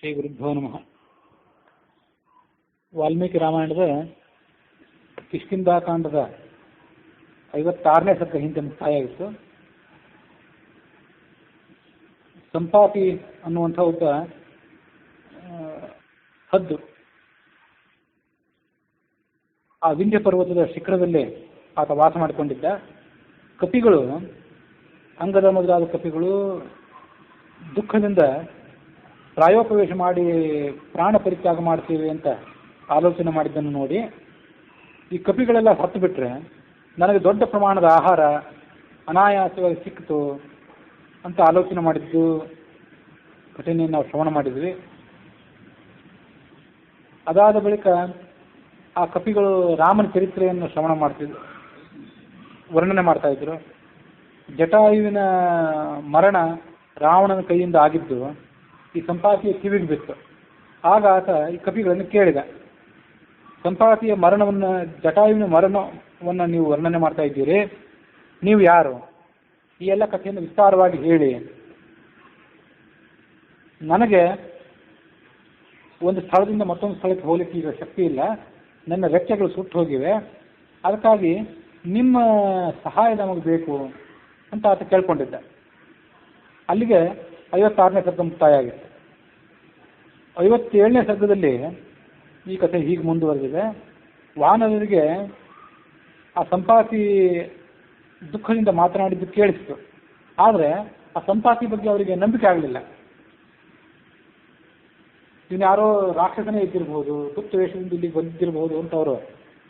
ಶ್ರೀ ಗುರುಭ್ಯೋ ನಮಃ. ವಾಲ್ಮೀಕಿ ರಾಮಾಯಣದ ಕಿಷ್ಕಿಂಧಾಕಾಂಡದ 56ನೇ ಸರ್ಗ ಹಿಂದೆ ಮುಕ್ತಾಯ ಆಗಿತ್ತು. ಸಂಪಾತಿ ಅನ್ನುವಂಥ ಒಬ್ಬ ಹದ್ದು ಆ ವಿಂಧ್ಯ ಪರ್ವತದ ಶಿಖರದಲ್ಲಿ ಆತ ವಾಸ ಮಾಡಿಕೊಂಡಿದ್ದ. ಕಪಿಗಳು, ಅಂಗದ ಮೊದಲಾದ ಕಪಿಗಳು ದುಃಖದಿಂದ ಪ್ರಾಯೋಪವೇಶ ಮಾಡಿ ಪ್ರಾಣ ಪರಿತ್ಯಾಗ ಮಾಡ್ತೀವಿ ಅಂತ ಆಲೋಚನೆ ಮಾಡಿದ್ದನ್ನು ನೋಡಿ ಈ ಕಪಿಗಳೆಲ್ಲ ಹೊತ್ತು ಬಿಟ್ಟರೆ ನನಗೆ ದೊಡ್ಡ ಪ್ರಮಾಣದ ಆಹಾರ ಅನಾಯಾಸವಾಗಿ ಸಿಕ್ಕಿತು ಅಂತ ಆಲೋಚನೆ ಮಾಡಿದ್ದು ಘಟನೆಯನ್ನು ನಾವು ಶ್ರವಣ ಮಾಡಿದ್ವಿ. ಅದಾದ ಬಳಿಕ ಆ ಕಪಿಗಳು ರಾಮನ ಚರಿತ್ರೆಯನ್ನು ಶ್ರವಣ ಮಾಡ್ತಿದ್ರು, ವರ್ಣನೆ ಮಾಡ್ತಾ ಇದ್ರು. ಜಟಾಯುವಿನ ಮರಣ ರಾವಣನ ಕೈಯಿಂದ ಆಗಿದ್ದು ಈ ಸಂಪಾತಿಯ ಕಿವಿಗೆ ಬಿತ್ತು. ಆಗ ಆತ ಈ ಕಪಿಗಳನ್ನು ಕೇಳಿದ, ಸಂಪಾತಿಯ ಮರಣವನ್ನು, ಜಟಾಯುವಿನ ಮರಣವನ್ನು ನೀವು ವರ್ಣನೆ ಮಾಡ್ತಾ ಇದ್ದೀರಿ, ನೀವು ಯಾರು? ಈ ಎಲ್ಲ ಕಥೆಯನ್ನು ವಿಸ್ತಾರವಾಗಿ ಹೇಳಿ. ನನಗೆ ಒಂದು ಸ್ಥಳದಿಂದ ಮತ್ತೊಂದು ಸ್ಥಳಕ್ಕೆ ಹೋಗ್ಲಿಕ್ಕೆ ಈಗ ಶಕ್ತಿ ಇಲ್ಲ, ನನ್ನ ರೆಕ್ಕೆಗಳು ಸುಟ್ಟು ಹೋಗಿವೆ, ಅದಕ್ಕಾಗಿ ನಿಮ್ಮ ಸಹಾಯ ನಮಗೆ ಬೇಕು ಅಂತ ಆತ ಕೇಳ್ಕೊಂಡಿದ್ದ. ಅಲ್ಲಿಗೆ 56ನೇ ಸರ್ಗ ಮುಕ್ತಾಯ ಆಗಿತ್ತು. 57ನೇ ಸರ್ಗದಲ್ಲಿ ಈ ಕಥೆ ಹೀಗೆ ಮುಂದುವರೆದಿದೆ. ವಾನರರಿಗೆ ಆ ಸಂಪಾತಿ ದುಃಖದಿಂದ ಮಾತನಾಡಿದ್ದು ಕೇಳಿಸಿತು, ಆದರೆ ಆ ಸಂಪಾತಿ ಬಗ್ಗೆ ಅವರಿಗೆ ನಂಬಿಕೆ ಆಗಲಿಲ್ಲ. ಇವನು ಯಾರೋ ರಾಕ್ಷಸನೇ ಇದ್ದಿರ್ಬೋದು, ಗುಪ್ತ ವೇಷದಿಂದ ಇಲ್ಲಿಗೆ ಬಂದಿದ್ದಿರ್ಬೋದು ಅಂತ ಅವರು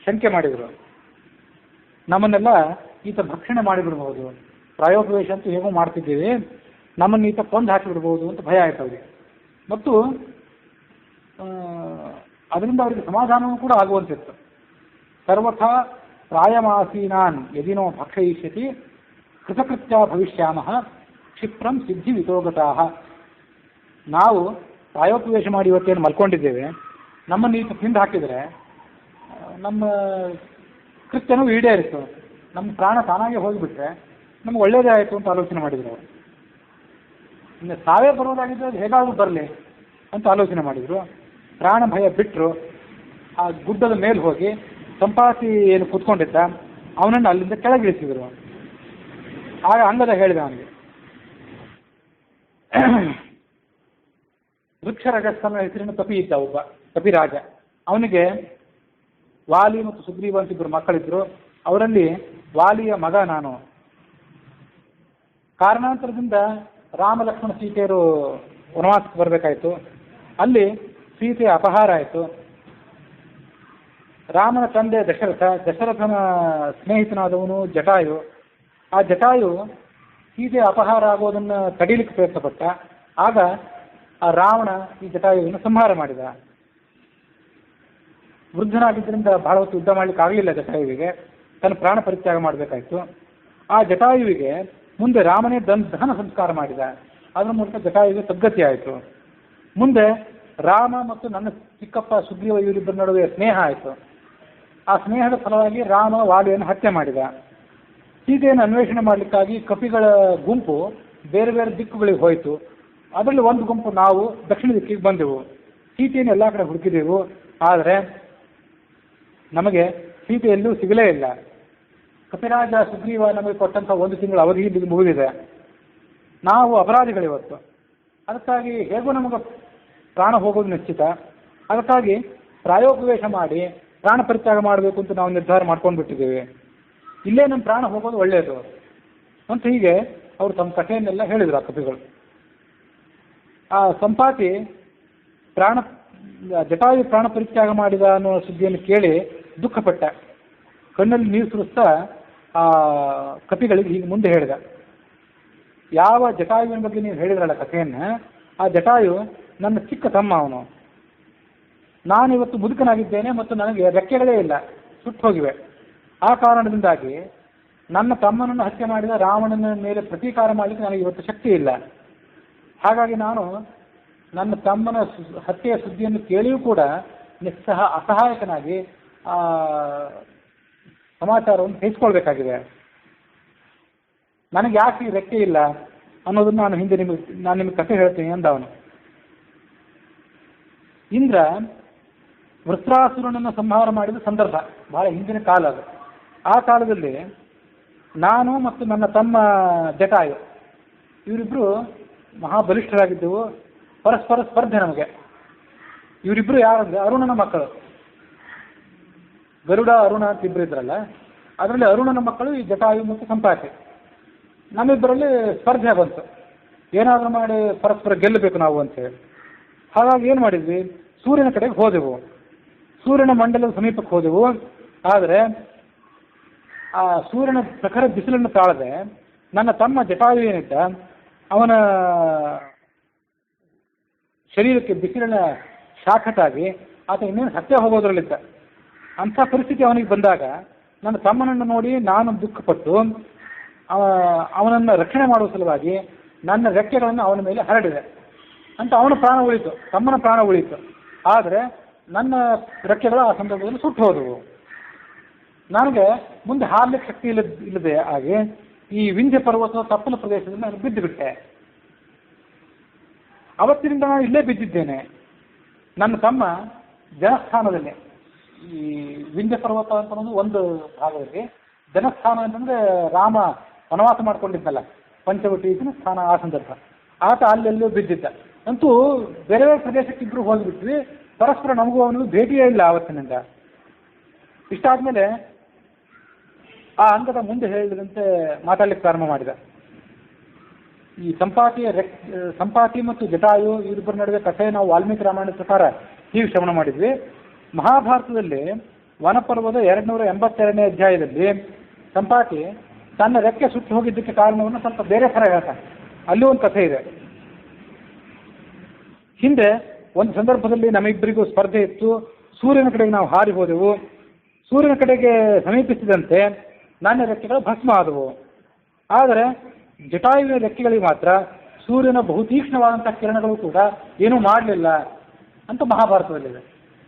ಶಂಕೆ ಮಾಡಿದರು. ನಮ್ಮನ್ನೆಲ್ಲ ಈತ ಭಕ್ಷಣೆ ಮಾಡಿಬಿಡ್ಬೋದು, ಪ್ರಾಯೋಪವೇಶ ಅಂತೂ ಹೇಗೋ ಮಾಡ್ತಿದ್ದೀವಿ, ನಮ್ಮನ್ನು ಈತ ಕೊಂದು ಹಾಕಿಬಿಡ್ಬೋದು ಅಂತ ಭಯ ಆಯ್ತು ಅವರಿಗೆ. ಮತ್ತು ಅದರಿಂದ ಅವರಿಗೆ ಸಮಾಧಾನವೂ ಕೂಡ ಆಗುವಂತಿತ್ತು. ಸರ್ವಥಾ ಪ್ರಾಯಮಾಸೀನಾನ್ ಯದಿನೋ ಭಕ್ಷಯಿಷ್ಯತಿ ಕೃತಕೃತ್ಯ ಭವಿಷ್ಯಾಮಃ ಕ್ಷಿಪ್ರಂ ಸಿದ್ಧಿ ವಿತೋಗತಾಃ. ನಾವು ಪ್ರಾಯೋಪವೇಶ ಮಾಡಿ ಇವತ್ತೇನು ಮಲ್ಕೊಂಡಿದ್ದೇವೆ, ನಮ್ಮನ್ನು ಈತ ತಿಂದು ಹಾಕಿದರೆ ನಮ್ಮ ಕೃತ್ಯನೂ ಈಡೇರಿತು, ನಮ್ಮ ಪ್ರಾಣ ತಾನಾಗೆ ಹೋಗಿಬಿಟ್ರೆ ನಮ್ಗೆ ಒಳ್ಳೇದೇ ಆಯಿತು ಅಂತ ಆಲೋಚನೆ ಮಾಡಿದರು ಅವರು. ಇನ್ನು ಸಾವೇ ಬರೋದಾಗಿದ್ದರೆ ಅದು ಹೇಗಾದರೂ ಬರಲಿ ಅಂತ ಆಲೋಚನೆ ಮಾಡಿದರು. ಪ್ರಾಣ ಭಯ ಬಿಟ್ಟರು. ಆ ಗುಡ್ಡದ ಮೇಲೆ ಹೋಗಿ ಸಂಪಾತಿ ಏನು ಕೂತ್ಕೊಂಡಿದ್ದ ಅವನನ್ನು ಅಲ್ಲಿಂದ ಕೆಳಗಿಳಿಸಿದರು. ಆಗ ಅಂಗದ ಹೇಳಿದ ಅವನಿಗೆ, ವೃಕ್ಷರಜಸ್ಸನ ಹೆಸರಿನ ಕಪಿ ಇದ್ದ ಒಬ್ಬ ಕಪಿರಾಜ. ಅವನಿಗೆ ವಾಲಿ ಮತ್ತು ಸುಗ್ರೀವ ಅಂತ ಇಬ್ಬರು ಮಕ್ಕಳಿದ್ರು. ಅವರಲ್ಲಿ ವಾಲಿಯ ಮಗ ನಾನು. ಕಾರಣಾಂತರದಿಂದ ರಾಮ ಲಕ್ಷ್ಮಣ ಸೀತೆಯರು ವನವಾಸಕ್ಕೆ ಬರಬೇಕಾಯಿತು. ಅಲ್ಲಿ ಸೀತೆಯ ಅಪಹಾರ ಆಯಿತು. ರಾಮನ ತಂದೆ ದಶರಥನ ಸ್ನೇಹಿತನಾದವನು ಜಟಾಯು. ಆ ಜಟಾಯು ಸೀತೆಯ ಅಪಹಾರ ಆಗೋದನ್ನು ತಡೀಲಿಕ್ಕೆ ಪ್ರಯತ್ನಪಟ್ಟ. ಆಗ ಆ ರಾವಣ ಈ ಜಟಾಯುವನ್ನು ಸಂಹಾರ ಮಾಡಿದ. ವೃದ್ಧನಾಗಿದ್ದರಿಂದ ಬಹಳ ಹೊತ್ತು ಯುದ್ಧ ಮಾಡಲಿಕ್ಕೆ ಆಗಲಿಲ್ಲ ಜಟಾಯುವಿಗೆ. ತನ್ನ ಪ್ರಾಣ ಪರಿತ್ಯಾಗ ಮಾಡಬೇಕಾಯಿತು. ಆ ಜಟಾಯುವಿಗೆ ಮುಂದೆ ರಾಮನೇ ದಹನ ಸಂಸ್ಕಾರ ಮಾಡಿದ. ಅದರ ಮೂಲಕ ಜಟಾಯುವಿಗೆ ಸದ್ಗತಿ ಆಯಿತು. ಮುಂದೆ ರಾಮ ಮತ್ತು ನನ್ನ ಚಿಕ್ಕಪ್ಪ ಸುಗ್ರೀವ ಇವರಿಬ್ಬರ ನಡುವೆ ಸ್ನೇಹ ಆಯಿತು. ಆ ಸ್ನೇಹದ ಫಲವಾಗಿ ರಾಮ ವಾಲಿಯನ್ನು ಹತ್ಯೆ ಮಾಡಿದ. ಸೀತೆಯನ್ನು ಅನ್ವೇಷಣೆ ಮಾಡಲಿಕ್ಕಾಗಿ ಕಪಿಗಳ ಗುಂಪು ಬೇರೆ ಬೇರೆ ದಿಕ್ಕುಗಳಿಗೆ ಹೋಯಿತು. ಅದರಲ್ಲಿ ಒಂದು ಗುಂಪು ನಾವು ದಕ್ಷಿಣ ದಿಕ್ಕಿಗೆ ಬಂದೆವು. ಸೀತೆಯನ್ನು ಎಲ್ಲ ಕಡೆ ಹುಡುಕಿದೆವು, ಆದರೆ ನಮಗೆ ಸೀತೆಯಲ್ಲೂ ಸಿಗಲೇ ಇಲ್ಲ. ಕಪಿರಾಜ ಸುಗ್ರೀವ ನಮಗೆ ಕೊಟ್ಟಂಥ 1 ತಿಂಗಳ ಅವಧಿ ಇಲ್ಲಿಗೆ ಮುಗಿದಿದೆ. ನಾವು ಅಪರಾಧಿಗಳಿವತ್ತು. ಅದಕ್ಕಾಗಿ ಹೇಗೂ ನಮಗೆ ಪ್ರಾಣ ಹೋಗೋದು ನಿಶ್ಚಿತ. ಅದಕ್ಕಾಗಿ ಪ್ರಾಯೋಪವೇಶ ಮಾಡಿ ಪ್ರಾಣ ಪರಿತ್ಯಾಗ ಮಾಡಬೇಕು ಅಂತ ನಾವು ನಿರ್ಧಾರ ಮಾಡ್ಕೊಂಡು ಬಿಟ್ಟಿದ್ದೇವೆ. ಇಲ್ಲೇ ನಮ್ಮ ಪ್ರಾಣ ಹೋಗೋದು ಒಳ್ಳೆಯದು ಅಂತ ಹೀಗೆ ಅವರು ತಮ್ಮ ಕಥೆಯನ್ನೆಲ್ಲ ಹೇಳಿದರು ಆ ಕಪಿಗಳು. ಆ ಸಂಪಾತಿ ಜಟಾಯು ಪ್ರಾಣ ಪರಿತ್ಯಾಗ ಮಾಡಿದ ಅನ್ನೋ ಸುದ್ದಿಯನ್ನು ಕೇಳಿ ದುಃಖಪಟ್ಟ. ಕಣ್ಣಲ್ಲಿ ನೀರು ಸುರಿಸ್ತಾ ಆ ಕಪಿಗಳಿಗೆ ಹೀಗೆ ಮುಂದೆ ಹೇಳಿದ, ಯಾವ ಜಟಾಯುವಿನ ಬಗ್ಗೆ ನೀವು ಹೇಳಿದ್ರಲ್ಲ ಕಥೆಯನ್ನು, ಆ ಜಟಾಯು ನನ್ನ ಚಿಕ್ಕ ತಮ್ಮ ಅವನು. ನಾನಿವತ್ತು ಮುದುಕನಾಗಿದ್ದೇನೆ ಮತ್ತು ನನಗೆ ರೆಕ್ಕೆಗಳೇ ಇಲ್ಲ, ಸುಟ್ಟು ಹೋಗಿವೆ. ಆ ಕಾರಣದಿಂದಾಗಿ ನನ್ನ ತಮ್ಮನನ್ನು ಹತ್ಯೆ ಮಾಡಿದ ರಾವಣನ ಮೇಲೆ ಪ್ರತೀಕಾರ ಮಾಡಲಿಕ್ಕೆ ನನಗೆ ಇವತ್ತು ಶಕ್ತಿ ಇಲ್ಲ. ಹಾಗಾಗಿ ನಾನು ನನ್ನ ತಮ್ಮನ ಹತ್ಯೆಯ ಸುದ್ದಿಯನ್ನು ಕೇಳಿಯೂ ಕೂಡ ಅಸಹಾಯಕನಾಗಿ ಆ ಸಮಾಚಾರವನ್ನು ಸಹಿಸಿಕೊಳ್ಬೇಕಾಗಿದೆ. ನನಗೆ ಯಾಕೆ ರೆಕ್ಕೆ ಇಲ್ಲ ಅನ್ನೋದನ್ನು ನಾನು ನಿಮಗೆ ಕಥೆ ಹೇಳ್ತೀನಿ ಅಂದ ಅವನು. ಇಂದ್ರ ವೃತ್ರಾಸುರನನ್ನು ಸಂಹಾರ ಮಾಡಿದ ಸಂದರ್ಭ, ಬಹಳ ಹಿಂದಿನ ಕಾಲ ಅದು. ಆ ಕಾಲದಲ್ಲಿ ನಾನು ಮತ್ತು ನನ್ನ ತಮ್ಮ ಜಟಾಯು ಇವರಿಬ್ಬರು ಮಹಾಬಲಿಷ್ಠರಾಗಿದ್ದೆವು. ಪರಸ್ಪರ ಸ್ಪರ್ಧೆ ನಮಗೆ. ಇವರಿಬ್ಬರು ಯಾರಂದರೆ ಅರುಣನ ಮಕ್ಕಳು. ಗರುಡ ಅರುಣ ಅಂತ ಇಬ್ಬರು ಇದ್ರಲ್ಲ, ಅದರಲ್ಲಿ ಅರುಣನ ಮಕ್ಕಳು ಈ ಜಟಾಯು ಮತ್ತು ಸಂಪಾತಿ. ನಮ್ಮಿಬ್ಬರಲ್ಲಿ ಸ್ಪರ್ಧೆ ಬಂತು, ಏನಾದರೂ ಮಾಡಿ ಪರಸ್ಪರ ಗೆಲ್ಲಬೇಕು ನಾವು ಅಂತೇಳಿ. ಹಾಗಾಗಿ ಏನು ಮಾಡಿದ್ವಿ, ಸೂರ್ಯನ ಕಡೆಗೆ ಹೋದೆವು. ಸೂರ್ಯನ ಮಂಡಲದ ಸಮೀಪಕ್ಕೆ ಹೋದೆವು. ಆದರೆ ಆ ಸೂರ್ಯನ ಪ್ರಖರ ಬಿಸಿಲನ್ನು ತಾಳದೆ ನನ್ನ ತಮ್ಮ ಜಟಾಯು ಏನಿದ್ದ, ಅವನ ಶರೀರಕ್ಕೆ ಬಿಸಿಲಿನ ಶಾಖತಾಗಿ ಆತ ಇನ್ನೇನು ಸತ್ಯ ಹೋಗೋದ್ರಲ್ಲಿದ್ದ. ಅಂಥ ಪರಿಸ್ಥಿತಿ ಅವನಿಗೆ ಬಂದಾಗ ನನ್ನ ತಮ್ಮನನ್ನು ನೋಡಿ ನಾನು ದುಃಖಪಟ್ಟು ಅವನನ್ನು ರಕ್ಷಣೆ ಮಾಡುವ ಸಲುವಾಗಿ ನನ್ನ ರೆಕ್ಕೆಗಳನ್ನು ಅವನ ಮೇಲೆ ಹರಡಿದೆ ಅಂತ ಅವನ ಪ್ರಾಣ ಉಳಿತು, ತಮ್ಮನ ಪ್ರಾಣ ಉಳಿತು. ಆದರೆ ನನ್ನ ರೆಕ್ಕೆಗಳು ಆ ಸಂದರ್ಭದಲ್ಲಿ ಸುಟ್ಟು ಹೋದವು. ನನಗೆ ಮುಂದೆ ಹಾರಲಿಕ್ಕೆ ಶಕ್ತಿ ಇಲ್ಲದೆ ಹಾಗೆ ಈ ವಿಂಧ್ಯ ಪರ್ವತದ ತಪ್ಪಲ ಪ್ರದೇಶದಲ್ಲಿ ನಾನು ಬಿದ್ದು ಬಿಟ್ಟೆ. ಅವತ್ತಿನಿಂದ ನಾನು ಇಲ್ಲೇ ಬಿದ್ದಿದ್ದೇನೆ. ನನ್ನ ತಮ್ಮ ಜನಸ್ಥಾನದಲ್ಲಿ, ಈ ವಿಂಧ್ಯ ಪರ್ವತ ಅಂತ ಒಂದು ಭಾಗದಲ್ಲಿ, ಜನಸ್ಥಾನ ಅಂತಂದರೆ ರಾಮ ವನವಾಸ ಮಾಡ್ಕೊಂಡಿದ್ದಲ್ಲ, ಪಂಚವಟಿ ಸ್ಥಾನ, ಆ ಸಂದರ್ಭ ಆತ ಅಲ್ಲೆಲ್ಲೂ ಬಿದ್ದಿದ್ದ. ಅಂತೂ ಬೇರೆ ಬೇರೆ ಪ್ರದೇಶಕ್ಕೆ ಇಬ್ಬರು ಹೋಗಿಬಿಟ್ವಿ. ಪರಸ್ಪರ ನಮಗೂ ಅವನಿಗೂ ಭೇಟಿಯೇ ಇಲ್ಲ ಆವತ್ತಿನಿಂದ. ಇಷ್ಟಾದ್ಮೇಲೆ ಆ ಅಂಗದ ಮುಂದೆ ಹೇಳಿದಂತೆ ಮಾತಾಡ್ಲಿಕ್ಕೆ ಪ್ರಾರಂಭ ಮಾಡಿದ. ಈ ಸಂಪಾತಿ ಮತ್ತು ಜಟಾಯು ಇವರಿಬ್ಬರ ನಡುವೆ ಕಥೆ ನಾವು ವಾಲ್ಮೀಕಿ ರಾಮಾಯಣದ ಪ್ರಕಾರ ಹೀಗೆ ಶ್ರವಣ ಮಾಡಿದ್ವಿ. ಮಹಾಭಾರತದಲ್ಲಿ ವನಪರ್ವದ 282ನೇ ಅಧ್ಯಾಯದಲ್ಲಿ ಸಂಪಾತಿ ತನ್ನ ರೆಕ್ಕೆ ಸುಟ್ಟು ಹೋಗಿದ್ದಕ್ಕೆ ಕಾರಣವನ್ನು ಸ್ವಲ್ಪ ಬೇರೆ ಥರ ಹೇಳ್ತಾನೆ. ಅಲ್ಲೂ ಒಂದು ಕಥೆ ಇದೆ. ಹಿಂದೆ ಒಂದು ಸಂದರ್ಭದಲ್ಲಿ ನಮ್ಮಿಬ್ಬರಿಗೂ ಸ್ಪರ್ಧೆ ಇತ್ತು. ಸೂರ್ಯನ ಕಡೆಗೆ ನಾವು ಹಾರಿ ಹೋದೆವು. ಸೂರ್ಯನ ಕಡೆಗೆ ಸಮೀಪಿಸಿದಂತೆ ನನ್ನ ರೆಕ್ಕೆಗಳು ಭಸ್ಮ ಆದವು. ಆದರೆ ಜಟಾಯುವಿನ ರೆಕ್ಕೆಗಳಿಗೆ ಮಾತ್ರ ಸೂರ್ಯನ ಬಹುತೀಕ್ಷ್ಣವಾದಂಥ ಕಿರಣಗಳು ಕೂಡ ಏನೂ ಮಾಡಲಿಲ್ಲ ಅಂತ ಮಹಾಭಾರತದಲ್ಲಿದೆ.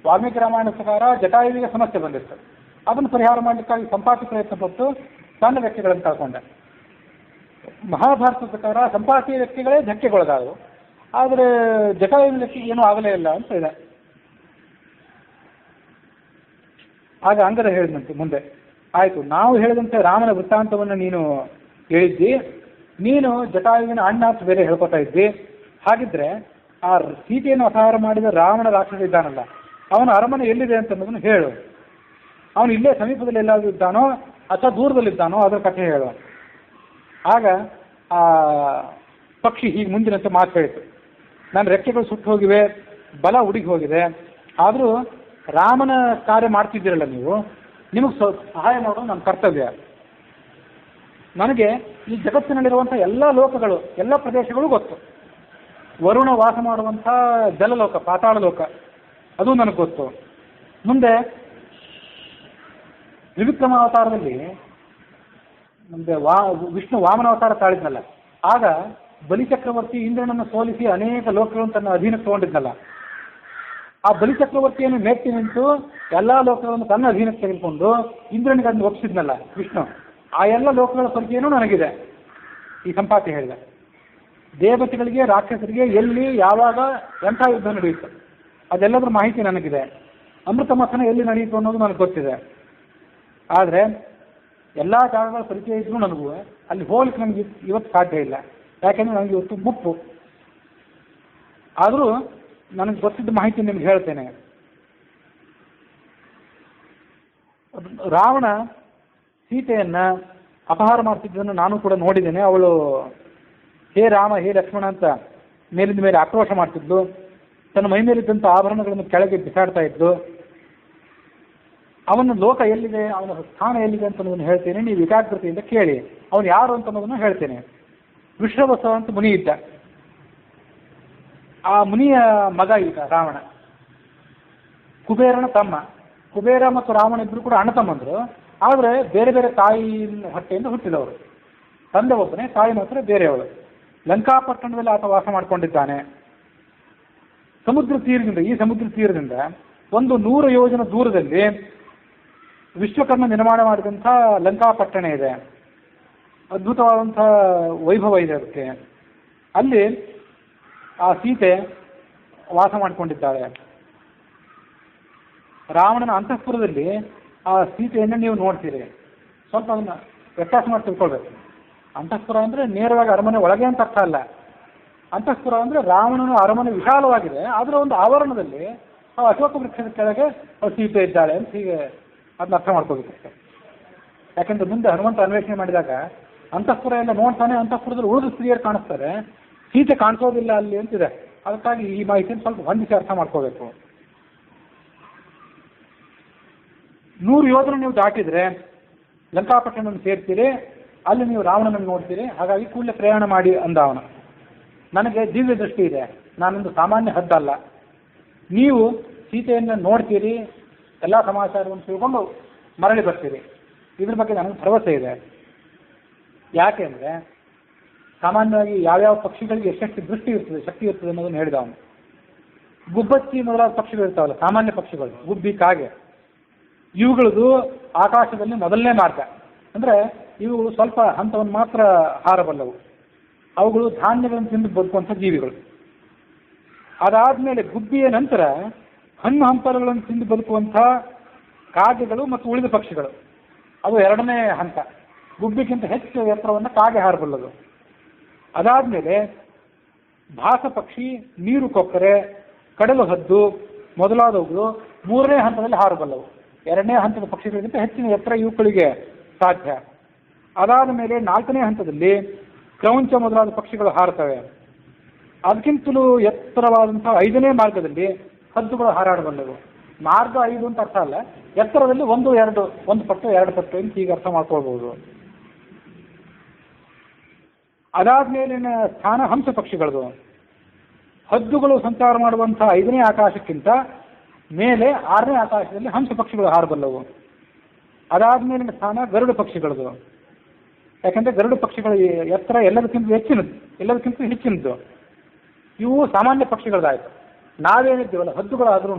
ವಾಲ್ಮೀಕಿ ರಾಮಾಯಣ ಪ್ರಕಾರ ಜಟಾಯುವಿಗೆ ಸಮಸ್ಯೆ ಬಂದಿತ್ತು. ಅದನ್ನು ಪರಿಹಾರ ಮಾಡಲಿಕ್ಕಾಗಿ ಸಂಪಾತಿ ಪ್ರಯತ್ನ ಪಟ್ಟು ತನ್ನ ರೆಕ್ಕೆಗಳನ್ನು ಕಳ್ಕೊಂಡೆ. ಮಹಾಭಾರತದ ಪ್ರಕಾರ ಸಂಪಾತಿ ರೆಕ್ಕೆಗಳೇ ಧಕ್ಕೆಗೊಳಗಾದವು, ಆದರೆ ಜಟಾಯುವಿನ ರೆಕ್ಕೆಗೆ ಏನೂ ಆಗಲೇ ಇಲ್ಲ ಅಂತ ಇದೆ. ಆಗ ಅಂಗದ ಹೇಳಿದಂತೆ ಮುಂದೆ, ಆಯಿತು, ನಾವು ಹೇಳಿದಂತೆ ರಾಮನ ವೃತ್ತಾಂತವನ್ನು ನೀನು ಹೇಳಿದ್ದಿ, ನೀನು ಜಟಾಯುವಿನ ಅಣ್ಣ ಅಂತ ಬೇರೆ ಹೇಳ್ಕೊತಾ ಇದ್ದಿ. ಹಾಗಿದ್ರೆ ಆ ಸೀತೆಯನ್ನು ಅಪಹಾರ ಮಾಡಿದ ರಾವಣ ರಾಕ್ಷಸ ಇದ್ದಾನಲ್ಲ, ಅವನ ಅರಮನೆ ಎಲ್ಲಿದೆ ಅಂತ ಅನ್ನೋದನ್ನು ಹೇಳು. ಅವನು ಇಲ್ಲೇ ಸಮೀಪದಲ್ಲಿ ಎಲ್ಲಾದರೂ ಇದ್ದಾನೋ ಅಥವಾ ದೂರದಲ್ಲಿದ್ದಾನೋ ಅದರ ಕಥೆ ಹೇಳು. ಆಗ ಆ ಪಕ್ಷಿ ಹೀಗೆ ಮುಂದಿನಂತೆ ಮಾತು ಹೇಳಿತು, ನನ್ನ ರೆಕ್ಕೆಗಳು ಸುಟ್ಟು ಹೋಗಿವೆ, ಬಲ ಉಡುಗಿ ಹೋಗಿದೆ, ಆದರೂ ರಾಮನ ಕಾರ್ಯ ಮಾಡ್ತಿದ್ದೀರಲ್ಲ ನೀವು, ನಿಮಗೆ ಸಹಾಯ ಮಾಡೋದು ನನ್ನ ಕರ್ತವ್ಯ. ನನಗೆ ಈ ಜಗತ್ತಿನಲ್ಲಿರುವಂಥ ಎಲ್ಲ ಲೋಕಗಳು, ಎಲ್ಲ ಪ್ರದೇಶಗಳು ಗೊತ್ತು. ವರುಣ ವಾಸ ಮಾಡುವಂಥ ಜಲಲೋಕ, ಪಾತಾಳ ಲೋಕ, ಅದು ನನಗೆ ಗೊತ್ತು. ಮುಂದೆ ತ್ರಿವಿಕ್ರಮ ಅವತಾರದಲ್ಲಿ ಮುಂದೆ ವಿಷ್ಣು ವಾಮನ ಅವತಾರ ತಾಳಿದ್ನಲ್ಲ, ಆಗ ಬಲಿಚಕ್ರವರ್ತಿ ಇಂದ್ರನನ್ನು ಸೋಲಿಸಿ ಅನೇಕ ಲೋಕಗಳನ್ನು ತನ್ನ ಅಧೀನಕ್ಕೆ ತಗೊಂಡಿದ್ನಲ್ಲ, ಆ ಬಲಿಚಕ್ರವರ್ತಿಯನ್ನು ಮೆಟ್ಟಿ ನಿಂತು ಎಲ್ಲ ಲೋಕಗಳನ್ನು ತನ್ನ ಅಧೀನಕ್ಕೆ ತೆಗೆದುಕೊಂಡು ಇಂದ್ರನಿಗೆ ಅದನ್ನು ಒಪ್ಪಿಸಿದ್ನಲ್ಲ ವಿಷ್ಣು, ಆ ಎಲ್ಲ ಲೋಕಗಳ ಪರಿಚಯನೂ ನನಗಿದೆ. ಈ ಸಂಪಾತಿ ಹೇಳಿದ, ದೇವತೆಗಳಿಗೆ ರಾಕ್ಷಸರಿಗೆ ಎಲ್ಲಿ ಯಾವಾಗ ಎಂಥ ಯುದ್ಧ ನಡೆಯಿತು ಅದೆಲ್ಲದರ ಮಾಹಿತಿ ನನಗಿದೆ. ಅಮೃತ ಮಥನ ಎಲ್ಲಿ ನಡೆಯಿತು ಅನ್ನೋದು ನನಗೆ ಗೊತ್ತಿದೆ. ಆದರೆ ಎಲ್ಲ ಜಾಗಗಳ ಪರಿಚಯ ಇದ್ರೂ ನನಗೂ ಅಲ್ಲಿ ಹೋಗ್ಲಿಕ್ಕೆ ನನಗೆ ಇವತ್ತು ಸಾಧ್ಯ ಇಲ್ಲ. ಯಾಕೆಂದರೆ ನನಗೆ ಇವತ್ತು ಮುಪ್ಪು. ಆದರೂ ನನಗೆ ಗೊತ್ತಿದ್ದ ಮಾಹಿತಿ ನಿಮ್ಗೆ ಹೇಳ್ತೇನೆ. ರಾವಣ ಸೀತೆಯನ್ನು ಅಪಹಾರ ಮಾಡ್ತಿದ್ದನ್ನು ನಾನು ಕೂಡ ನೋಡಿದ್ದೇನೆ. ಅವಳು ಹೇ ರಾಮ ಹೇ ಲಕ್ಷ್ಮಣ ಅಂತ ಮೇಲಿಂದ ಮೇಲೆ ಆಕ್ರೋಶ ಮಾಡ್ತಿದ್ಲು. ತನ್ನ ಮೈ ಮೇಲಿದ್ದಂಥ ಆಭರಣಗಳನ್ನು ಕೆಳಗೆ ಬಿಸಾಡ್ತಾ ಇದ್ದು. ಅವನ ಲೋಕ ಎಲ್ಲಿದೆ, ಅವನ ಸ್ಥಾನ ಎಲ್ಲಿದೆ ಅಂತ ಅನ್ನೋದನ್ನು ಹೇಳ್ತೇನೆ, ನೀವು ಏಕಾಗ್ರತೆಯಿಂದ ಕೇಳಿ. ಅವನು ಯಾರು ಅಂತ ಅನ್ನೋದನ್ನು ಹೇಳ್ತೇನೆ. ವಿಶ್ವವಸ ಅಂತ ಮುನಿ ಇದ್ದ. ಆ ಮುನಿಯ ಮಗ ಈಗ ರಾವಣ, ಕುಬೇರನ ತಮ್ಮ. ಕುಬೇರ ಮತ್ತು ರಾವಣ ಇಬ್ಬರು ಕೂಡ ಅಣ್ಣ ತಮ್ಮಂದರು, ಆದರೆ ಬೇರೆ ಬೇರೆ ತಾಯಿ ಹೊಟ್ಟೆಯಿಂದ ಹುಟ್ಟಿದವರು. ತಂದೆ ಒಬ್ಬನೇ, ತಾಯಿ ಮಾತ್ರ ಬೇರೆಯವಳು. ಲಂಕಾಪಟ್ಟಣದಲ್ಲಿ ಆತ ವಾಸ ಮಾಡಿಕೊಂಡಿದ್ದಾನೆ. ಸಮುದ್ರ ತೀರದಿಂದ, ಈ ಸಮುದ್ರ ತೀರದಿಂದ ಒಂದು 100 ಯೋಜನ ದೂರದಲ್ಲಿ ವಿಶ್ವಕರ್ಮ ನಿರ್ಮಾಣ ಮಾಡಿದಂಥ ಲಂಕಾಪಟ್ಟಣ ಇದೆ. ಅದ್ಭುತವಾದಂಥ ವೈಭವ ಇದೆ ಅದಕ್ಕೆ. ಅಲ್ಲಿ ಆ ಸೀತೆ ವಾಸ ಮಾಡಿಕೊಂಡಿದ್ದಾಳೆ. ರಾವಣನ ಅಂತಃಪುರದಲ್ಲಿ ಆ ಸೀತೆಯನ್ನು ನೀವು ನೋಡ್ತೀರಿ. ಸ್ವಲ್ಪ ಅದನ್ನು ವ್ಯತ್ಯಾಸ ಮಾಡಿ ತಿಳ್ಕೊಳ್ಬೇಕು. ಅಂತಃಪುರ ಅಂದರೆ ನೇರವಾಗಿ ಅರಮನೆ ಒಳಗೆ ಅಂತ ಅರ್ಥ ಅಲ್ಲ. ಅಂತಃಪುರ ಅಂದರೆ ರಾವಣನ ಅರಮನೆ ವಿಶಾಲವಾಗಿದೆ, ಅದರ ಒಂದು ಆವರಣದಲ್ಲಿ ಆ ಅಶೋಕ ವೃಕ್ಷದ ಕೆಳಗೆ ಸೀತೆ ಇದ್ದಾಳೆ ಅಂತ ಹೀಗೆ ಅದನ್ನ ಅರ್ಥ ಮಾಡ್ಕೋಬೇಕಷ್ಟೆ. ಯಾಕೆಂದ್ರೆ ಮುಂದೆ ಹನುಮಂತ ಅನ್ವೇಷಣೆ ಮಾಡಿದಾಗ ಅಂತಃಪುರ ಎಲ್ಲ ನೋಡ್ತಾನೆ, ಅಂತಃಪುರದಲ್ಲಿ ಉಳಿದ ಸ್ತ್ರೀಯರು ಕಾಣಿಸ್ತಾರೆ, ಸೀತೆ ಕಾಣಿಸೋದಿಲ್ಲ ಅಲ್ಲಿ ಅಂತಿದೆ. ಅದಕ್ಕಾಗಿ ಈ ಮಾಹಿತಿಯನ್ನು ಸ್ವಲ್ಪ ಹೊಂದಿಸಿ ಅರ್ಥ ಮಾಡ್ಕೋಬೇಕು. 100 ಯೋಧನ ನೀವು ದಾಟಿದ್ರೆ ಲಂಕಾಪಟ್ಟಣವನ್ನು ಸೇರ್ತೀರಿ, ಅಲ್ಲಿ ನೀವು ರಾವಣನನ್ನು ನೋಡ್ತೀರಿ. ಹಾಗಾಗಿ ಕೂಡಲೇ ಪ್ರಯಾಣ ಮಾಡಿ ಅಂದ ಅವನು. ನನಗೆ ದಿವ್ಯ ದೃಷ್ಟಿ ಇದೆ, ನಾನೊಂದು ಸಾಮಾನ್ಯ ಹದ್ದಲ್ಲ. ನೀವು ಸೀತೆಯನ್ನು ನೋಡ್ತೀರಿ, ಎಲ್ಲ ಸಮಾಚಾರವನ್ನು ತಿಳ್ಕೊಂಡು ಮರಳಿ ಬರ್ತೀರಿ. ಇದ್ರ ಬಗ್ಗೆ ನನಗೆ ಭರವಸೆ ಇದೆ. ಯಾಕೆ ಅಂದರೆ ಸಾಮಾನ್ಯವಾಗಿ ಯಾವ್ಯಾವ ಪಕ್ಷಿಗಳಿಗೆ ಎಷ್ಟೆಷ್ಟು ದೃಷ್ಟಿ ಇರ್ತದೆ, ಶಕ್ತಿ ಇರ್ತದೆ ಅನ್ನೋದನ್ನು ಹೇಳಿದ ಅವನು. ಗುಬ್ಬಚ್ಚಿ ಮೊದಲಾದ ಪಕ್ಷಿಗಳು ಇರ್ತಾವಲ್ಲ, ಸಾಮಾನ್ಯ ಪಕ್ಷಿಗಳು, ಗುಬ್ಬಿ, ಕಾಗೆ, ಇವುಗಳದು ಆಕಾಶದಲ್ಲಿ ಮೊದಲನೇ ಮಾರ್ಗ. ಅಂದರೆ ಇವು ಸ್ವಲ್ಪ ಹಂತವನ್ನು ಮಾತ್ರ ಹಾರಬಲ್ಲವು. ಅವುಗಳು ಧಾನ್ಯಗಳನ್ನು ತಿಂದು ಬದುಕುವಂಥ ಜೀವಿಗಳು. ಅದಾದಮೇಲೆ ಗುಬ್ಬಿಯ ನಂತರ ಹಣ್ಣು ಹಂಪಲುಗಳನ್ನು ತಿಂದು ಬದುಕುವಂಥ ಕಾಗೆಗಳು ಮತ್ತು ಉಳಿದ ಪಕ್ಷಿಗಳು, ಅದು ಎರಡನೇ ಹಂತ. ಗುಬ್ಬಿಗಿಂತ ಹೆಚ್ಚು ಎತ್ತರವನ್ನು ಕಾಗೆ ಹಾರಬಲ್ಲದು. ಅದಾದಮೇಲೆ ಭಾಸ ಪಕ್ಷಿ, ನೀರು ಕೊಕ್ಕರೆ, ಕಡಲು ಹದ್ದು ಮೊದಲಾದವುಗಳು ಮೂರನೇ ಹಂತದಲ್ಲಿ ಹಾರಬಲ್ಲವು. ಎರಡನೇ ಹಂತದ ಪಕ್ಷಿಗಳಿಗಿಂತ ಹೆಚ್ಚಿನ ಎತ್ತರ ಇವುಗಳಿಗೆ ಸಾಧ್ಯ. ಅದಾದ ಮೇಲೆ 4ನೇ ಹಂತದಲ್ಲಿ ಕ್ರೌಂಚ ಮೊದಲಾದ ಪಕ್ಷಿಗಳು ಹಾರುತ್ತವೆ. ಅದಕ್ಕಿಂತಲೂ ಎತ್ತರವಾದಂತಹ 5ನೇ ಮಾರ್ಗದಲ್ಲಿ ಹದ್ದುಗಳು ಹಾರಾಡಬಲ್ಲವು. ಮಾರ್ಗ 5 ಅಂತ ಅರ್ಥ ಅಲ್ಲ, ಎತ್ತರದಲ್ಲಿ 1, 2, 1 ಪಟ್ಟು 2 ಪಟ್ಟು ಅಂತ ಹೀಗೆ ಅರ್ಥ ಮಾಡ್ಕೊಳ್ಬಹುದು. ಅದಾದ್ಮೇಲಿನ ಸ್ಥಾನ ಹಂಸ ಪಕ್ಷಿಗಳದು. ಹದ್ದುಗಳು ಸಂಚಾರ ಮಾಡುವಂತಹ 5ನೇ ಆಕಾಶಕ್ಕಿಂತ ಮೇಲೆ 6ನೇ ಆಕಾಶದಲ್ಲಿ ಹಂಸ ಪಕ್ಷಿಗಳು ಹಾರಬಲ್ಲವು. ಅದಾದ್ಮೇಲಿನ ಸ್ಥಾನ ಗರುಡ ಪಕ್ಷಿಗಳದು. ಯಾಕಂದ್ರೆ ಗರುಡ ಪಕ್ಷಿಗಳ ಎತ್ತರ ಎಲ್ಲದಕ್ಕಿಂತ ಹೆಚ್ಚಿನದ್ದು. ಇವು ಸಾಮಾನ್ಯ ಪಕ್ಷಿಗಳದಾಯ್ತು. ನಾವೇನಿದ್ದೀವಲ್ಲ ಹದ್ದುಗಳಾದ್ರೂ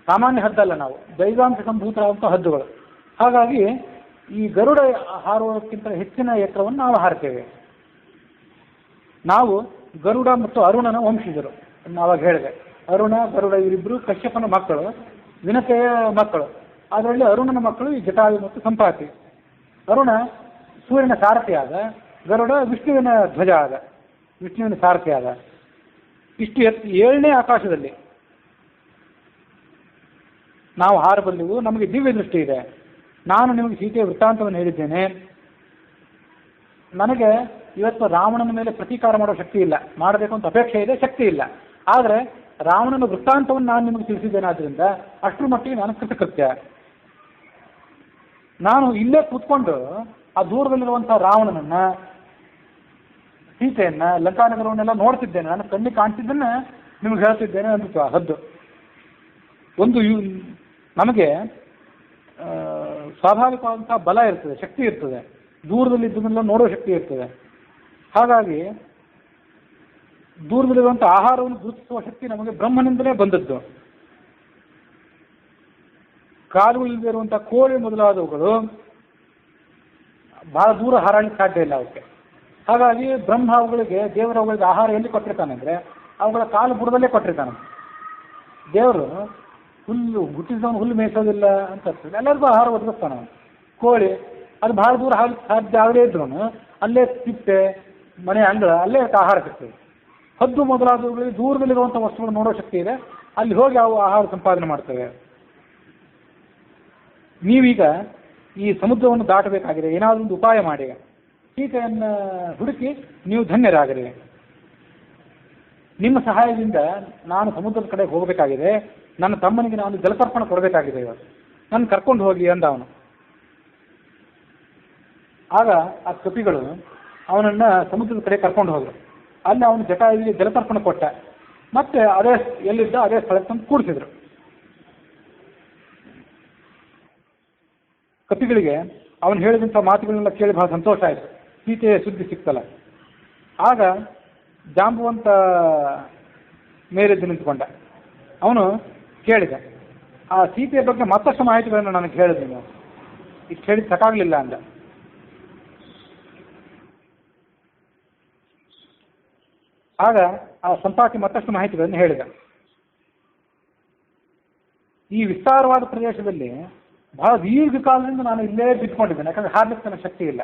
ಸಾಮಾನ್ಯ ಹದ್ದಲ್ಲ, ನಾವು ದೈವಾಂಶ ಸಂಭೂತರಾದಂಥ ಹದ್ದುಗಳು. ಹಾಗಾಗಿ ಈ ಗರುಡ ಹಾರುವುದಕ್ಕಿಂತ ಹೆಚ್ಚಿನ ಎತ್ತರವನ್ನು ನಾವು ಹಾರ್ತೇವೆ. ನಾವು ಗರುಡ ಮತ್ತು ಅರುಣನ ವಂಶಜರು. ನಾವಾಗ ಹೇಳಿದೆ, ಅರುಣ ಗರುಡ ಇವರಿಬ್ಬರು ಕಶ್ಯಪನ ಮಕ್ಕಳು, ವಿನತೆಯ ಮಕ್ಕಳು. ಅದರಲ್ಲಿ ಅರುಣನ ಮಕ್ಕಳು ಈ ಜಟಾಯು ಮತ್ತು ಸಂಪಾತಿ. ಅರುಣ ಸೂರ್ಯನ ಸಾರಥಿ ಆದ, ಗರುಡ ವಿಷ್ಣುವಿನ ಧ್ವಜ ಆದ, ವಿಷ್ಣುವಿನ ಸಾರಥಿ ಆದ. ಇಷ್ಟು 7ನೇ ಆಕಾಶದಲ್ಲಿ ನಾವು ಹಾರಬಲ್ಲೆವು. ನಮಗೆ ದಿವ್ಯ ದೃಷ್ಟಿ ಇದೆ. ನಾನು ನಿಮಗೆ ಸೀತೆಯ ವೃತ್ತಾಂತವನ್ನು ಹೇಳಿದ್ದೇನೆ. ನನಗೆ ಇವತ್ತು ರಾವಣನ ಮೇಲೆ ಪ್ರತೀಕಾರ ಮಾಡೋ ಶಕ್ತಿ ಇಲ್ಲ, ಮಾಡಬೇಕು ಅಂತ ಅಪೇಕ್ಷೆ ಇದೆ, ಶಕ್ತಿ ಇಲ್ಲ. ಆದರೆ ರಾವಣನ ವೃತ್ತಾಂತವನ್ನು ನಾನು ನಿಮಗೆ ತಿಳಿಸಿದ್ದೇನೆ. ಆದ್ದರಿಂದ ಅಷ್ಟರ ಮಟ್ಟಿಗೆ ನಾನು ಕೃತಕೃತ್ಯ. ನಾನು ಇಲ್ಲೇ ಕೂತ್ಕೊಂಡು ಆ ದೂರದಲ್ಲಿರುವಂಥ ರಾವಣನನ್ನ, ಸೀತೆಯನ್ನ, ಲಂಕಾನಗರವನ್ನೆಲ್ಲ ನೋಡ್ತಿದ್ದೇನೆ. ನಾನು ಕಣ್ಣಿಗೆ ಕಾಣಿಸಿದ್ದನ್ನ ನಿಮ್ಗೆ ಹೇಳ್ತಿದ್ದೇನೆ ಅಂದ್ಬಿಟ್ಟು ಆ ಹದ್ದು. ಒಂದು ನಮಗೆ ಸ್ವಾಭಾವಿಕವಾದಂಥ ಬಲ ಇರ್ತದೆ, ಶಕ್ತಿ ಇರ್ತದೆ, ದೂರದಲ್ಲಿದ್ದನ್ನೆಲ್ಲ ನೋಡೋ ಶಕ್ತಿ ಇರ್ತದೆ. ಹಾಗಾಗಿ ದೂರದಲ್ಲಿರುವಂಥ ಆಹಾರವನ್ನು ಗುರುತಿಸುವ ಶಕ್ತಿ ನಮಗೆ ಬ್ರಹ್ಮನಿಂದಲೇ ಬಂದದ್ದು. ಕಾಲುಗಳಿರುವಂಥ ಕೋಳಿ ಮೊದಲಾದವುಗಳು ಬಹಳ ದೂರ ಹಾರಾಡಲಿಕ್ಕೆ ಸಾಧ್ಯ ಇಲ್ಲ ಅವಕ್ಕೆ. ಹಾಗಾಗಿ ಬ್ರಹ್ಮ ಅವುಗಳಿಗೆ, ದೇವರವುಗಳಿಗೆ ಆಹಾರ ಎಲ್ಲಿ ಕೊಟ್ಟಿರ್ತಾನೆ ಅಂದರೆ ಅವುಗಳ ಕಾಲು ಬುಡದಲ್ಲೇ ಕೊಟ್ಟಿರ್ತಾನೆ. ದೇವರು ಹುಲ್ಲು ಹುಟ್ಟಿಸಿದವನು ಹುಲ್ಲು ಮೇಯಿಸೋದಿಲ್ಲ ಅಂತ ಅರ್ಥದೆ, ಎಲ್ಲರಿಗೂ ಆಹಾರ ಒದಗಿಸ್ತಾನೆ ಅವನು. ಕೋಳಿ ಅದು ಬಹಳ ದೂರ ಸಾಧ್ಯ ಆಗದೇ ಇದ್ರು ಅಲ್ಲೇ ತಿಪ್ಪೆ, ಮನೆ ಅಂಗಳ, ಅಲ್ಲೇ ಆಹಾರ ಸಿಗ್ತದೆ. ಹದ್ದು ಮೊದಲಾದವುಗಳಿಗೆ ದೂರದಲ್ಲಿರುವಂಥ ವಸ್ತುಗಳು ನೋಡೋ ಶಕ್ತಿ ಇದೆ, ಅಲ್ಲಿ ಹೋಗಿ ಅವು ಆಹಾರ ಸಂಪಾದನೆ ಮಾಡ್ತವೆ. ನೀವೀಗ ಈ ಸಮುದ್ರವನ್ನು ದಾಟಬೇಕಾಗಿದೆ, ಏನಾದರೂ ಒಂದು ಉಪಾಯ ಮಾಡಿ ಸೀತೆಯನ್ನು ಹುಡುಕಿ ನೀವು ಧನ್ಯರಾಗಿರಿ. ನಿಮ್ಮ ಸಹಾಯದಿಂದ ನಾನು ಸಮುದ್ರದ ಕಡೆ ಹೋಗಬೇಕಾಗಿದೆ, ನನ್ನ ತಮ್ಮನಿಗೆ ನಾನು ಜಲತರ್ಪಣ ಕೊಡಬೇಕಾಗಿದೆ, ಇವತ್ತು ನನ್ನ ಕರ್ಕೊಂಡು ಹೋಗಿ ಅಂದ ಅವನು. ಆಗ ಆ ಕಪಿಗಳು ಅವನನ್ನು ಸಮುದ್ರದ ಕಡೆ ಕರ್ಕೊಂಡು ಹೋದರು. ಅಲ್ಲಿ ಅವನು ಜಟಾಯುವಿಗೆ ಜಲತರ್ಪಣ ಕೊಟ್ಟ. ಮತ್ತೆ ಅದೇ ಎಲ್ಲಿದ್ದ ಅದೇ ಸ್ಥಳಕ್ಕೆ ತಂದು ಕೂಡಿಸಿದ್ರು. ಕಪಿಗಳಿಗೆ ಅವನು ಹೇಳಿದಂಥ ಮಾತುಗಳನ್ನೆಲ್ಲ ಕೇಳಿ ಬಹಳ ಸಂತೋಷ ಆಯಿತು. ಸೀತೆಯ ಸುದ್ದಿ ಸಿಕ್ತಲ್ಲ. ಆಗ ಜಾಂಬುವಂತ ಮೇಲೆದ್ದು ನಿಂತ್ಕೊಂಡ. ಅವನು ಕೇಳಿದ, ಆ ಸೀತೆಯ ಬಗ್ಗೆ ಮತ್ತಷ್ಟು ಮಾಹಿತಿಗಳನ್ನು ನನಗೆ ಹೇಳಿದೆ, ನೀವು ಇಷ್ಟು ಹೇಳಿದ ಸಾಕಾಗಲಿಲ್ಲ ಅಂದ. ಆಗ ಆ ಸಂಪಾತಿ ಮತ್ತಷ್ಟು ಮಾಹಿತಿಗಳನ್ನು ಹೇಳಿದ. ಈ ವಿಸ್ತಾರವಾದ ಪ್ರದೇಶದಲ್ಲಿ ಬಹಳ ದೀರ್ಘಕಾಲದಿಂದ ನಾನು ಇಲ್ಲೇ ಬಿದ್ದುಕೊಂಡಿದ್ದೇನೆ. ಯಾಕಂದರೆ ಹಾರ್ಲಿಕ್ಕೆ ನನಗೆ ಶಕ್ತಿ ಇಲ್ಲ,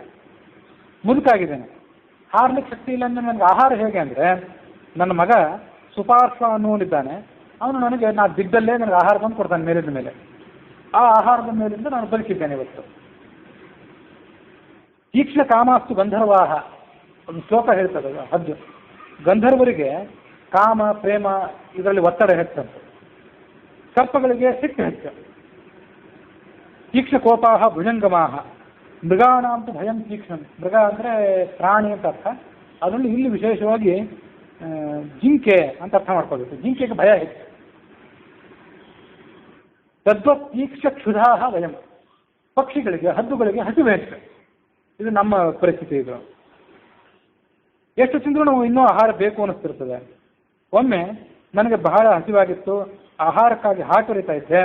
ಮುದುಕಾಗಿದ್ದೇನೆ. ಹಾರ್ಲಿಕ್ಕೆ ಶಕ್ತಿ ಇಲ್ಲ ಅಂದರೆ ನನಗೆ ಆಹಾರ ಹೇಗೆ ಅಂದರೆ, ನನ್ನ ಮಗ ಸುಪಾರ್ಶ್ವ ಅನ್ನುವನಿದ್ದಾನೆ, ಅವನು ನನಗೆ ನಾನು ದಿಗ್ಗಲ್ಲೇ ನನಗೆ ಆಹಾರ ತಂದು ಕೊಡ್ತಾನೆ ಮೇಲಿಂದ ಮೇಲೆ. ಆ ಆಹಾರದ ಮೇಲಿಂದ ನಾನು ಬದುಕಿದ್ದೇನೆ ಇವತ್ತು. ತೀಕ್ಷ್ಣ ಕಾಮಾಸ್ತು ಗಂಧರ್ವಾಹ, ಒಂದು ಶ್ಲೋಕ ಹೇಳ್ತದೆ ಹದ್ದು. ಗಂಧರ್ವರಿಗೆ ಕಾಮ ಪ್ರೇಮ ಇದರಲ್ಲಿ ಒತ್ತಡ ಹೆಚ್ಚಂತೆ, ಸರ್ಪಗಳಿಗೆ ಸಿಟ್ಟು ಹೆಚ್ಚು. ತೀಕ್ಷ್ಣ ಕೋಪಾಹ ಭುಜಂಗಮಾಹ, ಮೃಗಾಣಾಂತ ಭಯಂ ತೀಕ್ಷ್ಣ. ಮೃಗ ಅಂದರೆ ಪ್ರಾಣಿ ಅಂತ ಅರ್ಥ, ಅದರಲ್ಲಿ ಇಲ್ಲಿ ವಿಶೇಷವಾಗಿ ಜಿಂಕೆ ಅಂತ ಅರ್ಥ ಮಾಡ್ಕೋಬೇಕು. ಜಿಂಕೆಗೆ ಭಯ ಹೆಚ್ಚು. ತದ್ವತ್ ತೀಕ್ಷ್ಣ ಕ್ಷುಧಾಹ ಭಯಂ, ಪಕ್ಷಿಗಳಿಗೆ ಹದ್ದುಗಳಿಗೆ ಹಸಿವು ಹೆಚ್ಚು. ಇದು ನಮ್ಮ ಪರಿಸ್ಥಿತಿ. ಇದು ಎಷ್ಟು ತಿಂದರೂ ನಾವು ಇನ್ನೂ ಆಹಾರ ಬೇಕು ಅನ್ನಿಸ್ತಿರ್ತದೆ. ಒಮ್ಮೆ ನನಗೆ ಬಹಳ ಹಸಿವಾಗಿತ್ತು, ಆಹಾರಕ್ಕಾಗಿ ಹಾತೊರಿತಾ ಇದ್ದೆ.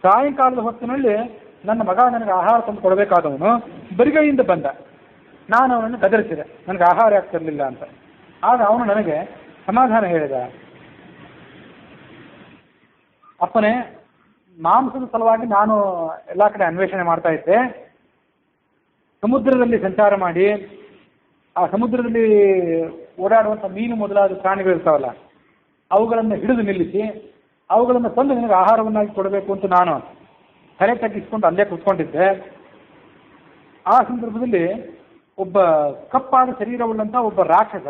ಸಾಯಂಕಾಲದ ಹೊತ್ತಿನಲ್ಲಿ ನನ್ನ ಮಗ ನನಗೆ ಆಹಾರ ತಂದು ಕೊಡಬೇಕಾದವನು ಬರಿಗೈಯಿಂದ ಬಂದ. ನಾನು ಅವನನ್ನು ಗದರಿಸಿದೆ, ನನಗೆ ಆಹಾರ ಆಗ್ತಿರಲಿಲ್ಲ ಅಂತ. ಆಗ ಅವನು ನನಗೆ ಸಮಾಧಾನ ಹೇಳಿದ, ಅಪ್ಪನೇ, ಮಾಂಸದ ಸಲುವಾಗಿ ನಾನು ಎಲ್ಲ ಕಡೆ ಅನ್ವೇಷಣೆ ಮಾಡ್ತಾ ಇದ್ದೆ. ಸಮುದ್ರದಲ್ಲಿ ಸಂಚಾರ ಮಾಡಿ ಆ ಸಮುದ್ರದಲ್ಲಿ ಓಡಾಡುವಂಥ ಮೀನು ಮೊದಲಾದ ಪ್ರಾಣಿಗಳಿರ್ತಾವಲ್ಲ, ಅವುಗಳನ್ನು ಹಿಡಿದು ನಿಲ್ಲಿಸಿ ಅವುಗಳನ್ನು ತಂದು ನಿನಗೆ ಆಹಾರವನ್ನಾಗಿ ಕೊಡಬೇಕು ಅಂತ ನಾನು ತಲೆ ತಗ್ಗಿಸ್ಕೊಂಡು ಅಲ್ಲೇ ಕೂತ್ಕೊಂಡಿದ್ದೆ. ಆ ಸಂದರ್ಭದಲ್ಲಿ ಒಬ್ಬ ಕಪ್ಪಾದ ಶರೀರವುಳ್ಳಂಥ ಒಬ್ಬ ರಾಕ್ಷಸ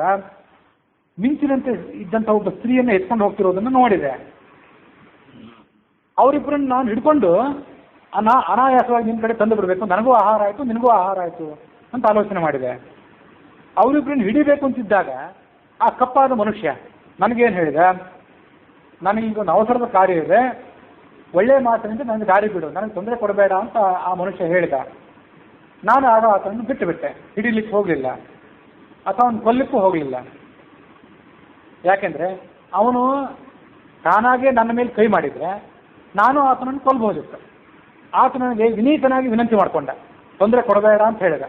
ಮಿಂಚಿನಂತೆ ಇದ್ದಂಥ ಒಬ್ಬ ಸ್ತ್ರೀಯನ್ನು ಎತ್ಕೊಂಡು ಹೋಗ್ತಿರೋದನ್ನು ನೋಡಿದೆ. ಅವರಿಬ್ಬರನ್ನು ನಾನು ಹಿಡ್ಕೊಂಡು ಅನಾಯಾಸವಾಗಿ ನಿನ್ನ ಕಡೆ ತಂದು ಬಿಡಬೇಕು, ನನಗೂ ಆಹಾರ ಆಯಿತು ನಿನಗೂ ಆಹಾರ ಆಯಿತು ಅಂತ ಆಲೋಚನೆ ಮಾಡಿದೆ. ಅವರಿಬ್ಬರನ್ನು ಹಿಡಿಬೇಕು ಅಂತಿದ್ದಾಗ ಆ ಕಪ್ಪಾದ ಮನುಷ್ಯ ನನಗೇನು ಹೇಳಿದ, ನನಗೀಗ ಒಂದು ಅವಸರದ ಕಾರ್ಯ ಇದೆ, ಒಳ್ಳೆಯ ಮಾತಿನಿಂದ ನನಗೆ ದಾರಿ ಬಿಡು, ನನಗೆ ತೊಂದರೆ ಕೊಡಬೇಡ ಅಂತ ಆ ಮನುಷ್ಯ ಹೇಳಿದ. ನಾನು ಆಗ ಆತನನ್ನು ಬಿಟ್ಟು ಬಿಟ್ಟೆ, ಹಿಡಿಲಿಕ್ಕೆ ಹೋಗಲಿಲ್ಲ ಅಥವಾ ಅವನು ಕೊಲ್ಲಿಕ್ಕೂ ಹೋಗಲಿಲ್ಲ. ಯಾಕೆಂದರೆ ಅವನು ತಾನಾಗೇ ನನ್ನ ಮೇಲೆ ಕೈ ಮಾಡಿದರೆ ನಾನು ಆತನನ್ನು ಕೊಲ್ಬಹುದಿತ್ತು. ಆತ ನನಗೆ ವಿನೀತನಾಗಿ ವಿನಂತಿ ಮಾಡಿಕೊಂಡ, ತೊಂದರೆ ಕೊಡಬೇಡ ಅಂತ ಹೇಳಿದ.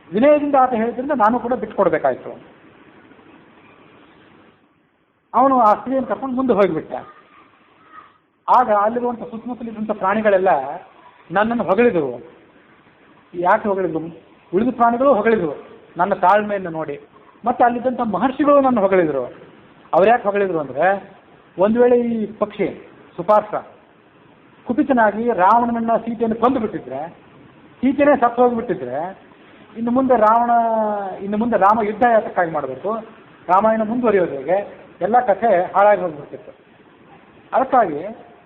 ವಿನಯದಿಂದ ಆತ ಹೇಳಿದ್ರಿಂದ ನಾನು ಕೂಡ ಬಿಟ್ಟು ಕೊಡಬೇಕಾಯ್ತು. ಅವನು ಆ ಸ್ತ್ರೀಯನ್ನು ಕರ್ಕೊಂಡು ಮುಂದೆ ಹೋಗಿಬಿಟ್ಟ. ಆಗ ಅಲ್ಲಿರುವಂಥ ಸುತ್ತಮುತ್ತಲಿರುವಂಥ ಪ್ರಾಣಿಗಳೆಲ್ಲ ನನ್ನನ್ನು ಹೊಗಳಿದವು. ಯಾಕೆ ಹೊಗಳಿದ್ರು? ಉಳಿದ ಪ್ರಾಣಿಗಳು ಹೊಗಳಿದ್ರು ನನ್ನ ತಾಳ್ಮೆಯನ್ನು ನೋಡಿ. ಮತ್ತು ಅಲ್ಲಿದ್ದಂಥ ಮಹರ್ಷಿಗಳು ನನ್ನ ಹೊಗಳಿದ್ರು. ಅವ್ರು ಯಾಕೆ ಹೊಗಳಿದ್ರು ಅಂದರೆ, ಒಂದು ವೇಳೆ ಈ ಪಕ್ಷಿ ಸುಪಾರ್ಶ್ವ ಕುಪಿತನಾಗಿ ರಾವಣನನ್ನು ಸೀತೆಯನ್ನು ಕೊಂದು ಬಿಟ್ಟಿದ್ರೆ, ಸೀತೆನೇ ಸತ್ತು ಹೋಗಿಬಿಟ್ಟಿದ್ರೆ, ಇನ್ನು ಮುಂದೆ ರಾಮ ಯುದ್ಧ ಯಾತಕ್ಕಾಗಿ ಮಾಡಬೇಕು, ರಾಮಾಯಣ ಮುಂದುವರಿಯೋದು ಹೇಗೆ, ಎಲ್ಲ ಕಥೆ ಹಾಳಾಗಿ ಹೋಗಿಬಿಡ್ತಿತ್ತು. ಅದಕ್ಕಾಗಿ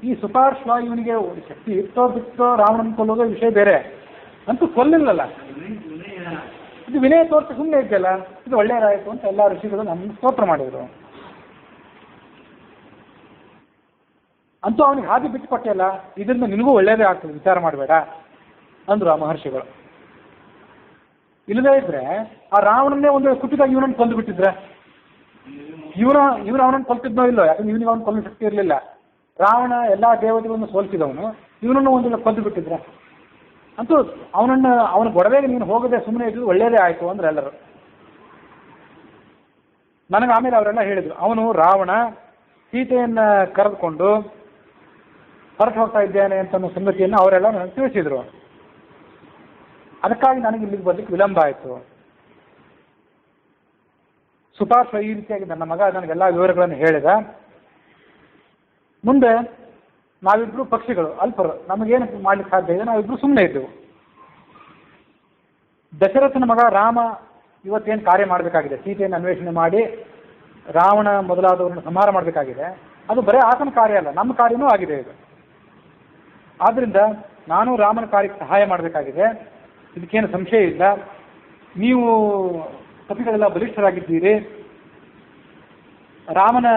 ಈ ಸುಪಾರ್ಶ್ವ ಇವನಿಗೆ ಶಕ್ತಿ ಇತ್ತೋ ಬಿತ್ತೋ ರಾವಣನ ಕೊಲ್ಲೋದು ವಿಷಯ ಬೇರೆ, ಅಂತೂ ಕೊಲ್ಲಿಲ್ಲಲ್ಲ, ಇದು ವಿನಯ ತೋರಿಸಿ ಸುಮ್ಮನೆ ಇದ್ದಲ್ಲ, ಇದು ಒಳ್ಳೆಯದಾಯಿತು ಅಂತ ಎಲ್ಲ ಋಷಿಗಳು ನಮ್ಮನ್ನು ಸ್ತೋತ್ರ ಮಾಡಿದರು. ಅಂತೂ ಅವನಿಗೆ ಹಾಗೆ ಬಿಟ್ಟು ಕೊಟ್ಟೆಯಲ್ಲ, ಇದರಿಂದ ನಿನಗೂ ಒಳ್ಳೆಯದೇ ಆಗ್ತದೆ, ವಿಚಾರ ಮಾಡಬೇಡ ಅಂದರು ಆ ಮಹರ್ಷಿಗಳು. ಇಲ್ಲದೇ ಇದ್ರೆ ಆ ರಾವಣನ್ನೇ ಒಂದು ಕುಟ್ಟಿದಾಗ ಇವನನ್ನು ಕೊಂದು ಬಿಟ್ಟಿದ್ರೆ, ಇವನು ಅವನನ್ನು ಕೊಲ್ತಿದ್ನೋ ಇಲ್ಲೋ, ಯಾಕಂದ್ರೆ ಇವನಿಗೆ ಅವನು ಕೊಲ್ಲೋ ಶಕ್ತಿ ಇರಲಿಲ್ಲ. ರಾವಣ ಎಲ್ಲ ದೇವತೆಗಳನ್ನು ಸೋಲಿಸಿದವನು, ಇವನನ್ನು ಒಂದು ಕೊಂದು ಬಿಟ್ಟಿದ್ರೆ, ಅಂತೂ ಅವನ ಗೊಡವೆಗೆ ನೀನು ಹೋಗದೆ ಸುಮ್ಮನೆ ಇದ್ದು ಒಳ್ಳೆಯದೇ ಆಯಿತು ಅಂದ್ರೆ ಎಲ್ಲರೂ. ನನಗೆ ಆಮೇಲೆ ಅವರೆಲ್ಲ ಹೇಳಿದರು, ಅವನು ರಾವಣ ಸೀತೆಯನ್ನು ಕರೆದುಕೊಂಡು ಹೊರಟು ಹೋಗ್ತಾ ಇದ್ದೇನೆ ಅಂತ ಅನ್ನೋ ಸಂಗತಿಯನ್ನು ಅವರೆಲ್ಲ ನನಗೆ ತಿಳಿಸಿದರು. ಅದಕ್ಕಾಗಿ ನನಗೆ ಇಲ್ಲಿಗೆ ಬರ್ಲಿಕ್ಕೆ ವಿಳಂಬ ಆಯಿತು. ಸುಪಾರ್ಶ್ವ ಈ ರೀತಿಯಾಗಿ ನನ್ನ ಮಗ ನನಗೆಲ್ಲ ವಿವರಗಳನ್ನು ಹೇಳಿದ. ಮುಂದೆ ನಾವಿಬ್ಬರು ಪಕ್ಷಿಗಳು, ಅಲ್ಪರು, ನಮಗೇನು ಮಾಡ್ಲಿಕ್ಕೆ ಸಾಧ್ಯ ಇದೆ, ನಾವಿಬ್ಬರು ಸುಮ್ಮನೆ ಇದ್ದೆವು. ದಶರಥನ ಮಗ ರಾಮ ಇವತ್ತೇನು ಕಾರ್ಯ ಮಾಡಬೇಕಾಗಿದೆ, ಸೀತೆಯನ್ನು ಅನ್ವೇಷಣೆ ಮಾಡಿ ರಾವಣ ಮೊದಲಾದವರನ್ನು ಸಂಹಾರ ಮಾಡಬೇಕಾಗಿದೆ, ಅದು ಬರೀ ಆತನ ಕಾರ್ಯ ಅಲ್ಲ, ನಮ್ಮ ಕಾರ್ಯನೂ ಆಗಿದೆ ಇದು. ಆದ್ದರಿಂದ ನಾನು ರಾಮನ ಕಾರ್ಯಕ್ಕೆ ಸಹಾಯ ಮಾಡಬೇಕಾಗಿದೆ, ಇದಕ್ಕೇನು ಸಂಶಯ ಇಲ್ಲ. ನೀವು ಕಪಿಗಳೆಲ್ಲ ಬಲಿಷ್ಠರಾಗಿದ್ದೀರಿ, ರಾಮನ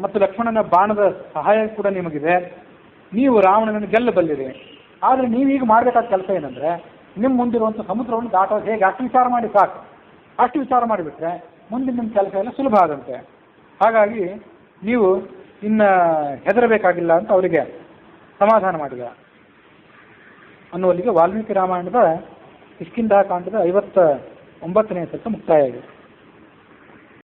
ಮತ್ತು ಲಕ್ಷ್ಮಣನ ಬಾಣದ ಸಹಾಯ ಕೂಡ ನಿಮಗಿದೆ, ನೀವು ರಾವಣನನ್ನು ಗೆಲ್ಲಬಲ್ಲಿರಿ. ಆದರೆ ನೀವೀಗ ಮಾಡಬೇಕಾದ ಕೆಲಸ ಏನಂದರೆ, ನಿಮ್ಮ ಮುಂದಿರುವಂಥ ಸಮುದ್ರವನ್ನು ದಾಟೋದು ಹೇಗೆ ಅಷ್ಟು ವಿಚಾರ ಮಾಡಿ ಸಾಕು. ಅಷ್ಟು ವಿಚಾರ ಮಾಡಿಬಿಟ್ರೆ ಮುಂದಿನ ನಿಮ್ಮ ಕೆಲಸ ಎಲ್ಲ ಸುಲಭ ಆದಂತೆ. ಹಾಗಾಗಿ ನೀವು ಇನ್ನು ಹೆದರಬೇಕಾಗಿಲ್ಲ ಅಂತ ಅವರಿಗೆ ಸಮಾಧಾನ ಮಾಡಿದ ಅನ್ನುವಲ್ಲಿಗೆ ವಾಲ್ಮೀಕಿ ರಾಮಾಯಣದ ಕಿಷ್ಕಿಂಧಾಕಾಂಡದ 59ನೇ ಸರ್ತ ಮುಕ್ತಾಯ ಆಗಿದೆ.